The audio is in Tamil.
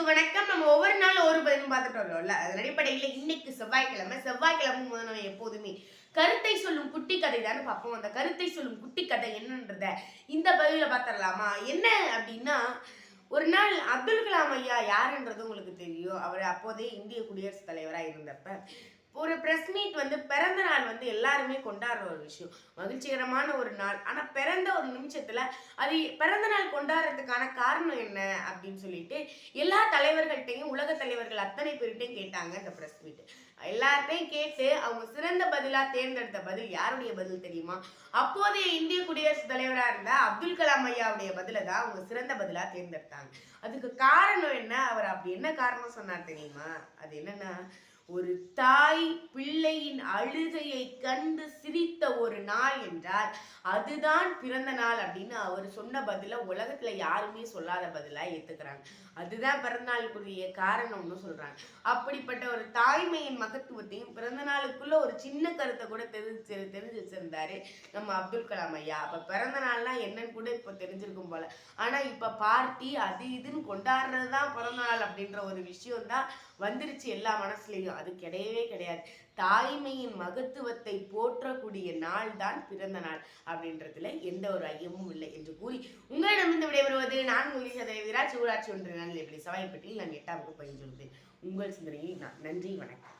வணக்கம். நம்ம ஒவ்வொரு நாளும் ஒரு பதிலும் பார்த்துட்டு வரோம்ல. அதன் அடிப்படையில் இன்னைக்கு செவ்வாய்க்கிழமை முதல் நம்ம எப்போதுமே கருத்தை சொல்லும் குட்டி கதை தானே பார்ப்போம். அந்த கருத்தை சொல்லும் குட்டி கதை என்னன்றத இந்த பதிவில் பார்த்துடலாமா? என்ன அப்படின்னா, ஒரு நாள் அப்துல் கலாம் ஐயா யாருன்றது உங்களுக்கு தெரியும். அவர் அப்போதே இந்திய குடியரசுத் தலைவராக இருந்தப்ப ஒரு பிரஸ் மீட் பிறந்த நாள் எல்லாருமே கொண்டாடுற ஒரு விஷயம், மகிழ்ச்சிகரமான ஒரு நாள். ஆனா பிறந்த ஒரு நிமிஷத்துல அது பிறந்த நாள் கொண்டாடுறதுக்கான காரணம் என்ன அப்படின்னு சொல்லிட்டு எல்லா தலைவர்கள்ட்டையும், உலக தலைவர்கள் அத்தனை பேர்கிட்டையும் கேட்டாங்க. இந்த பிரஸ் மீட் எல்லார்ட்டையும் கேட்டு அவங்க சிறந்த பதிலா தேர்ந்தெடுத்த பதில் யாருடைய பதில் தெரியுமா? அப்போதைய இந்திய குடியரசுத் தலைவரா இருந்த அப்துல் கலாம் ஐயாவுடைய பதில தான் அவங்க சிறந்த பதிலா தேர்ந்தெடுத்தாங்க. அதுக்கு காரணம் என்ன? அவர் அப்படி என்ன காரணம் சொன்னார் தெரியுமா? அது என்னன்னா, ஒரு தாய் பிள்ளையின் அழுகையை கண்டு சிரித்த ஒரு நாள் என்றால் அதுதான் பிறந்த நாள் அப்படின்னு அவர் சொன்ன பதில உலகத்துல யாருமே சொல்லாத பதிலா ஏத்துக்கிறாங்க. அதுதான் பிறந்த நாளுக்குரிய காரணம்னு சொல்றாங்க. அப்படிப்பட்ட ஒரு தாய்மையின் மகத்துவத்தையும் பிறந்த நாளுக்குள்ள ஒரு சின்ன கருத்தை கூட தெரிஞ்சு வச்சிருந்தாரு நம்ம அப்துல் கலாம் ஐயா. அப்ப பிறந்த நாள்லாம் என்னன்னு கூட இப்ப தெரிஞ்சிருக்கும் போல. ஆனா இப்ப பார்ட்டி அது இதுன்னு கொண்டாடுறதுதான் பிறந்த நாள் அப்படின்ற ஒரு விஷயம் தான் வந்துருச்சு எல்லா மனசுலயும். அது கிடையவே கிடையாது. தாய்மையின் மகத்துவத்தை போற்றக்கூடிய நாள் தான் பிறந்த நாள் அப்படின்றதுல எந்த ஒரு ஐயமும் இல்லை என்று கூறி உங்களிடமிருந்து விடைபெறுவது நான் விராட்சி ஊராட்சி ஒன்று நாள் எப்படி சவாய்ப்பட்டியில் நான் 8ஆம் வகுப்பு பயின்று உங்கள் சிந்தனையில் நான். நன்றி, வணக்கம்.